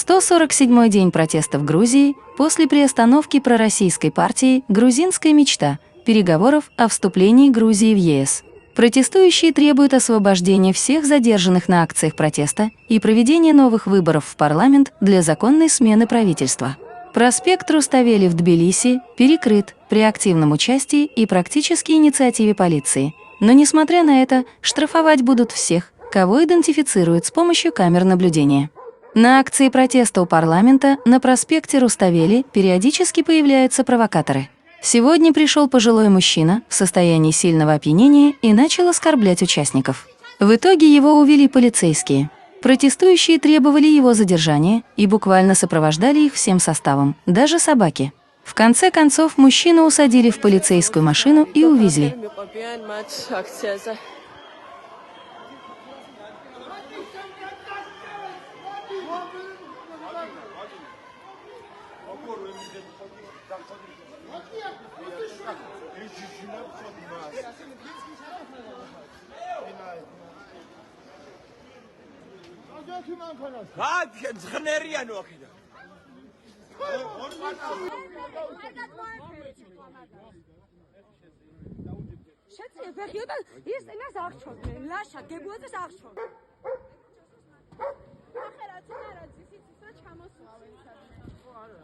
147-й день протеста в Грузии после приостановки пророссийской партии «Грузинская мечта» переговоров о вступлении Грузии в ЕС. Протестующие требуют освобождения всех задержанных на акциях протеста и проведения новых выборов в парламент для законной смены правительства. Проспект Руставели в Тбилиси перекрыт при активном участии и практически инициативе полиции. Но несмотря на это, штрафовать будут всех, кого идентифицируют с помощью камер наблюдения. На акции протеста у парламента на проспекте Руставели периодически появляются провокаторы. Сегодня пришел пожилой мужчина в состоянии сильного опьянения и начал оскорблять участников. В итоге его увели полицейские. Протестующие требовали его задержания и буквально сопровождали их всем составом, даже собаки. В конце концов, мужчину усадили в полицейскую машину и увезли. შეძლებე ხიო და ის წინას აღჩორდნენ ლაშა გებუაძეს აღჩორდნენ